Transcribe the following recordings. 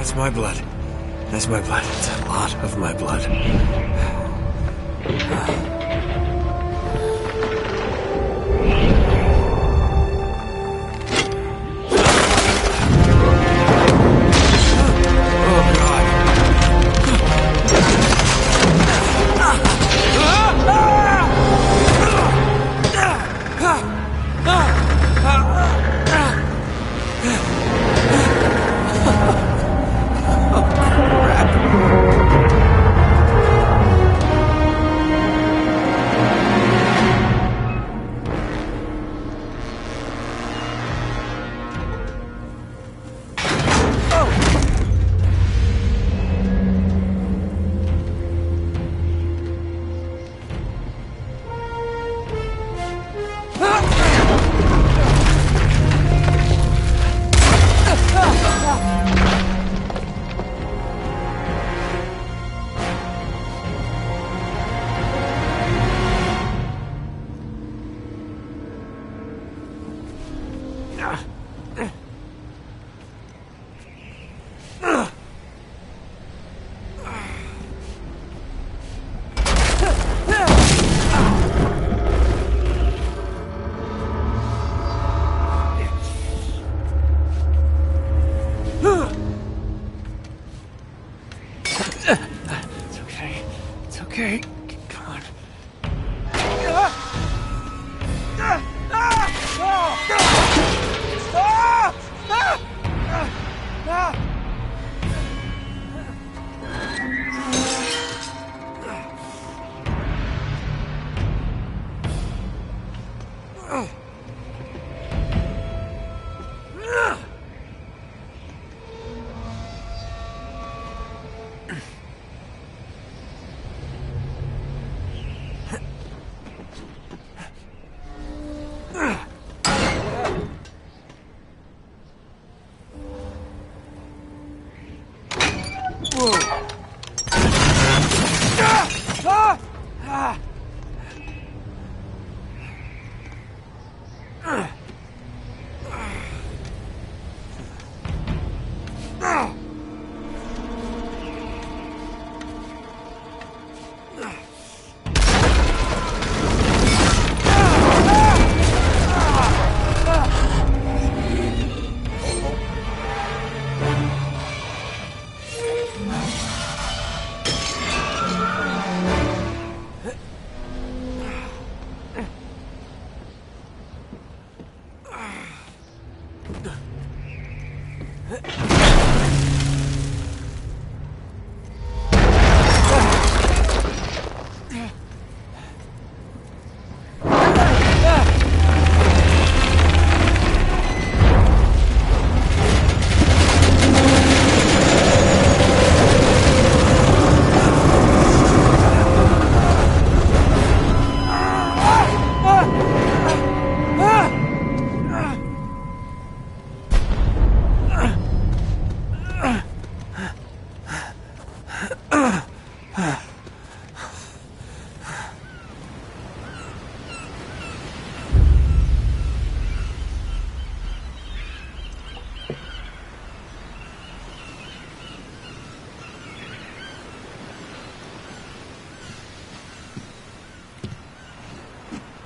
That's my blood. That's my blood. It's a lot of my blood. Okay, come on.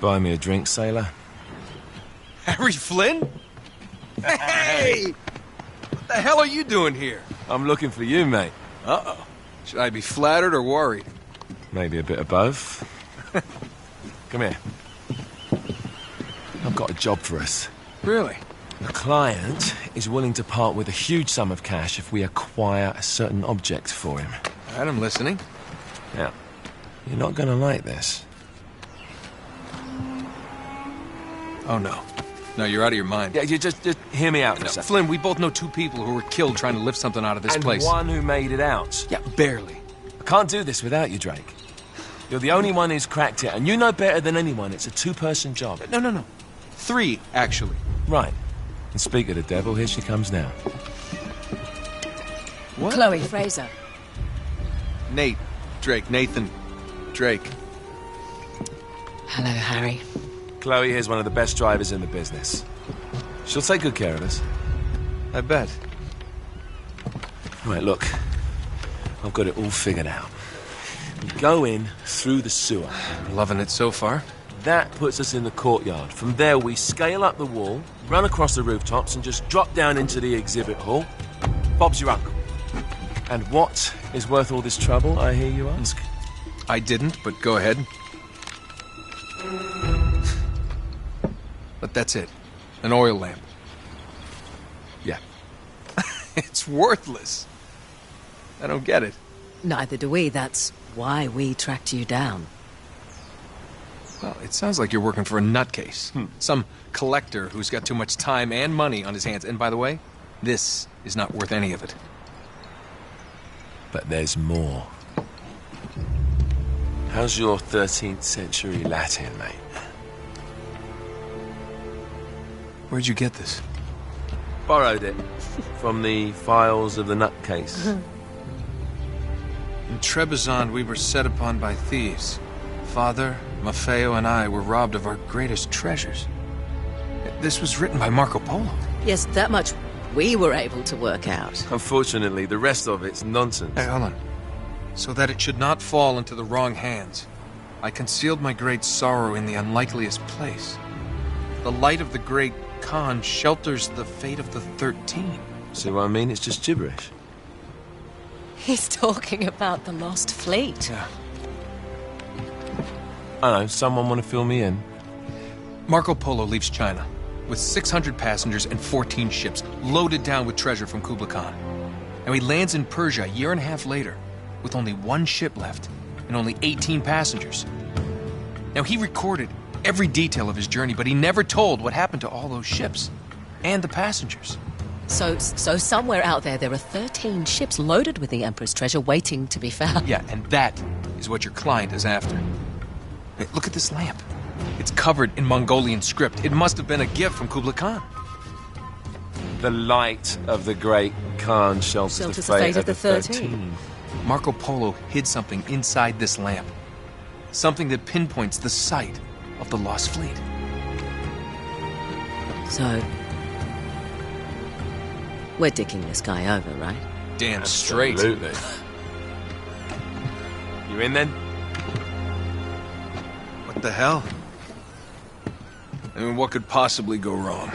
Buy me a drink, sailor. Harry Flynn? Hey! What the hell are you doing here? I'm looking for you, mate. Uh-oh. Should I be flattered or worried? Maybe a bit of both. Come here. I've got a job for us. Really? A client is willing to part with a huge sum of cash if we acquire a certain object for him. All right, I'm listening. Now, you're not going to like this. Oh, no. No, you're out of your mind. Yeah, you just hear me out for a second. Flynn, we both know two people who were killed trying to lift something out of this place. And one who made it out. Yeah, barely. I can't do this without you, Drake. You're the only one who's cracked it, and you know better than anyone it's a two-person job. No. 3, actually. Right. And speak of the devil, here she comes now. What? Chloe Fraser. Nate. Drake. Nathan. Drake. Hello, Harry. Chloe is one of the best drivers in the business. She'll take good care of us. I bet. Right, look. I've got it all figured out. We go in through the sewer. Loving it so far. That puts us in the courtyard. From there, we scale up the wall, run across the rooftops, and just drop down into the exhibit hall. Bob's your uncle. And what is worth all this trouble, I hear you ask? I didn't, but go ahead. But that's it. An oil lamp. Yeah. It's worthless. I don't get it. Neither do we. That's why we tracked you down. Well, it sounds like you're working for a nutcase. Some collector who's got too much time and money on his hands. And by the way, this is not worth any of it. But there's more. How's your 13th century Latin, mate? Where'd you get this? Borrowed it from the files of the nutcase. In Trebizond, we were set upon by thieves. Father, Maffeo, and I were robbed of our greatest treasures. This was written by Marco Polo. Yes, that much we were able to work out. Unfortunately, the rest of it's nonsense. Hey, hold on. So that it should not fall into the wrong hands, I concealed my great sorrow in the unlikeliest place. The light of the great Khan shelters the fate of the 13. See what I mean? It's just gibberish. He's talking about the lost fleet. Yeah. I don't know, someone want to fill me in? Marco Polo leaves China with 600 passengers and 14 ships loaded down with treasure from Kublai Khan. And he lands in Persia a year and a half later with only one ship left and only 18 passengers. Now, he recorded every detail of his journey, but he never told what happened to all those ships and the passengers. So somewhere out there are 13 ships loaded with the Emperor's treasure waiting to be found. Yeah, and that is what your client is after. Hey, look at this lamp. It's covered in Mongolian script. It must have been a gift from Kublai Khan. The light of the great Khan shelters the fate of the 13. Marco Polo hid something inside this lamp. Something that pinpoints the site of the lost fleet. So, we're dicking this guy over, right? Damn straight. Absolutely. You in then? What the hell? I mean, what could possibly go wrong?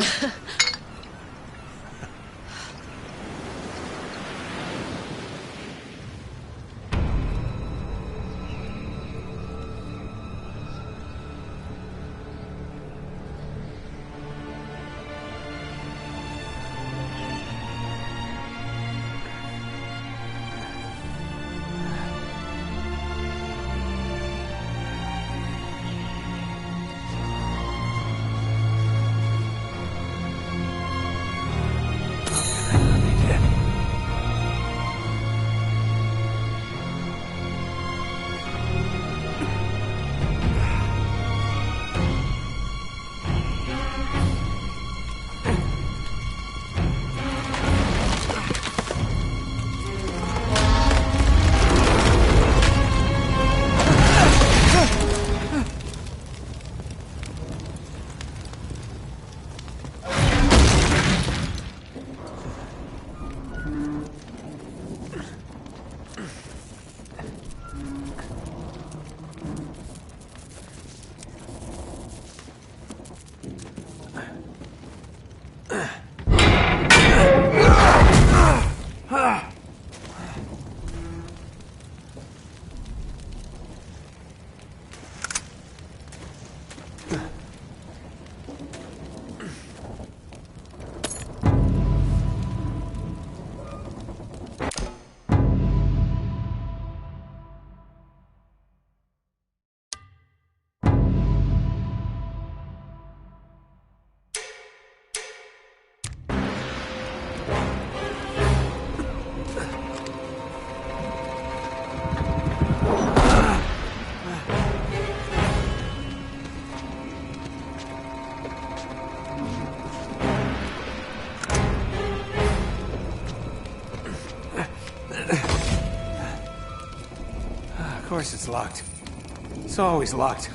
Of course it's locked. It's always locked.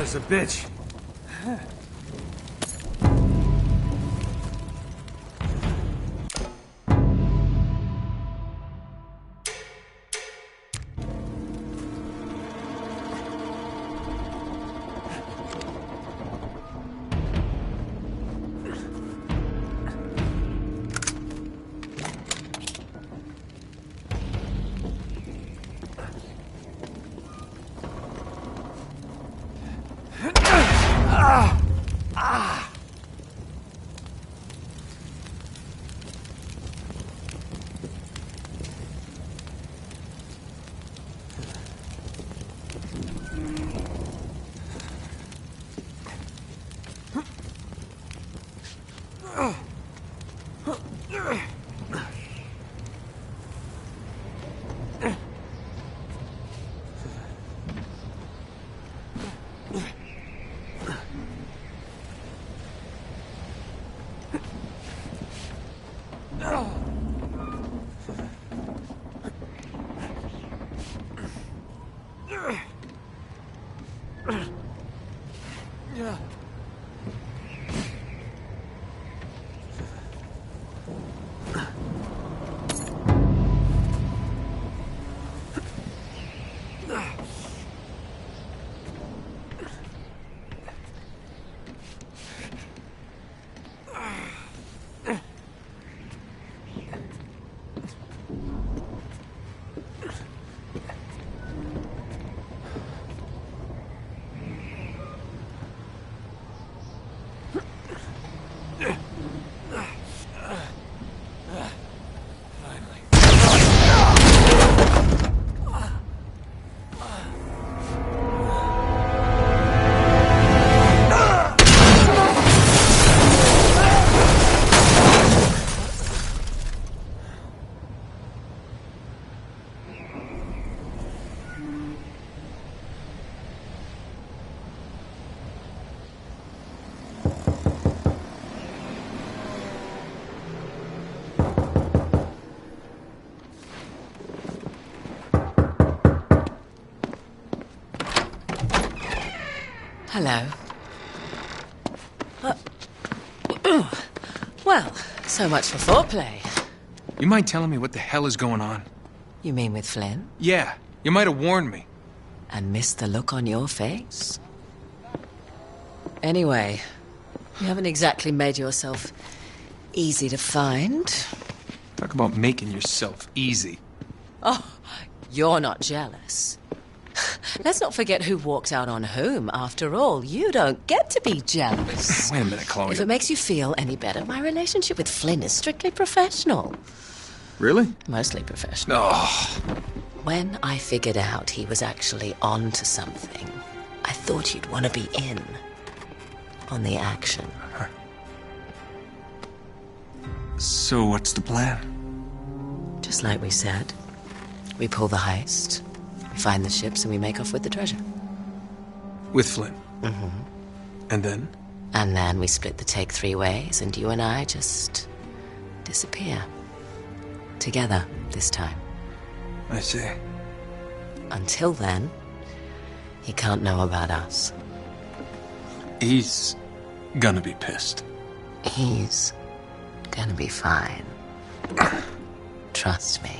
as a bitch. Hello. Well, so much for foreplay. You mind telling me what the hell is going on? You mean with Flynn? Yeah, you might have warned me. And missed the look on your face? Anyway, you haven't exactly made yourself easy to find. Talk about making yourself easy. Oh, you're not jealous. Let's not forget who walked out on whom. After all, you don't get to be jealous. Wait a minute, Chloe. If it makes you feel any better, my relationship with Flynn is strictly professional. Really? Mostly professional. Oh. When I figured out he was actually on to something, I thought you'd want to be in on the action. So what's the plan? Just like we said. We pull the heist, we find the ships, and we make off with the treasure. With Flynn? Mm-hmm. And then? And then we split the take 3 ways, and you and I just disappear. Together, this time. I see. Until then, he can't know about us. He's gonna be pissed. He's gonna be fine. Trust me.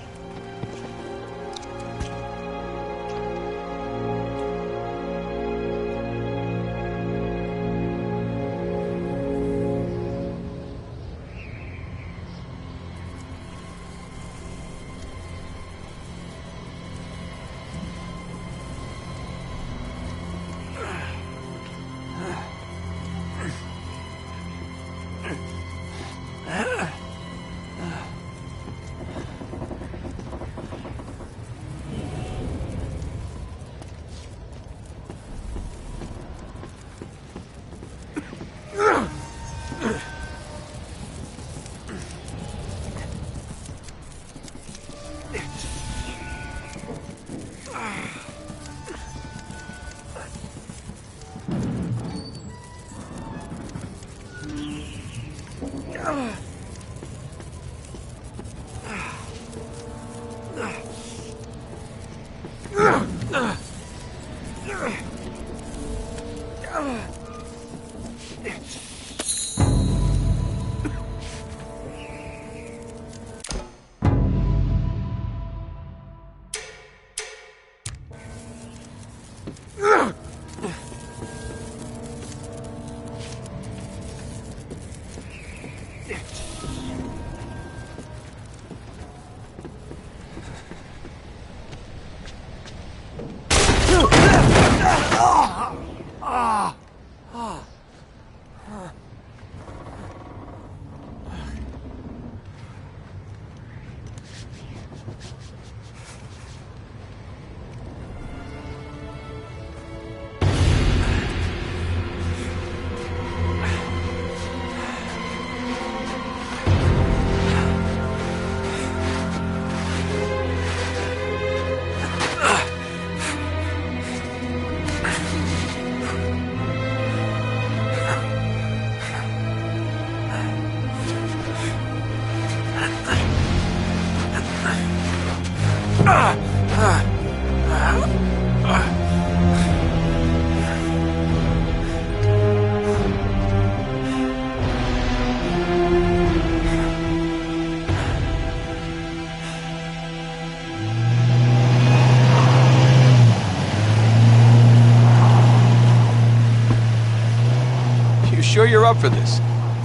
Sure you're up for this?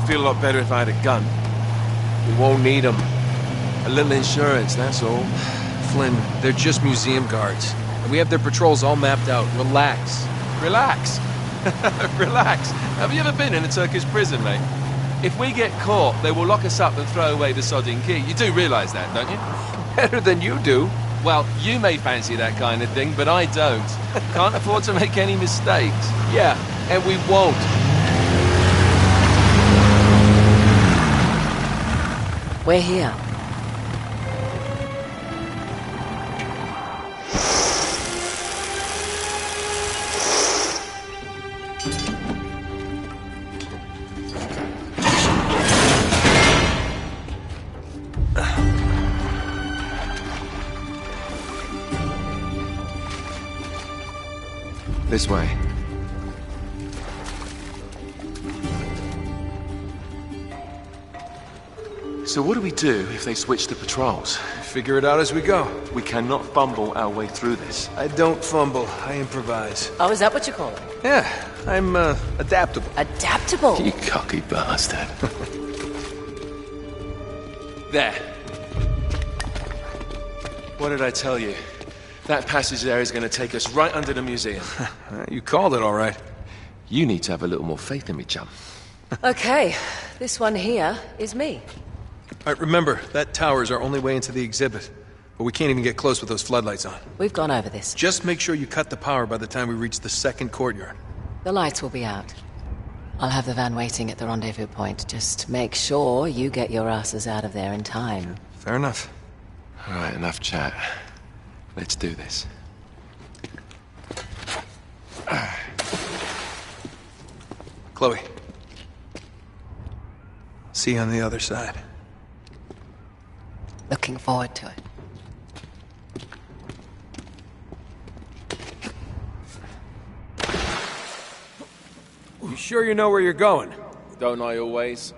Feel a lot better if I had a gun. We won't need them. A little insurance, that's all. Flynn, they're just museum guards. And we have their patrols all mapped out. Relax. Relax. Relax. Have you ever been in a Turkish prison, mate? If we get caught, they will lock us up and throw away the sodding key. You do realise that, don't you? Better than you do. Well, you may fancy that kind of thing, but I don't. Can't afford to make any mistakes. Yeah, and we won't. We're here. This way. So what do we do if they switch the patrols? Figure it out as we go. We cannot fumble our way through this. I don't fumble. I improvise. Oh, is that what you call it? Yeah, I'm adaptable. Adaptable. You cocky bastard. There. What did I tell you? That passage there is going to take us right under the museum. You called it all right. You need to have a little more faith in me, chum. Okay, this one here is me. All right, remember, that tower is our only way into the exhibit. But we can't even get close with those floodlights on. We've gone over this. Just make sure you cut the power by the time we reach the second courtyard. The lights will be out. I'll have the van waiting at the rendezvous point. Just make sure you get your asses out of there in time. Fair enough. All right, enough chat. Let's do this. Chloe. See you on the other side. Looking forward to it. You sure you know where you're going? Don't I always?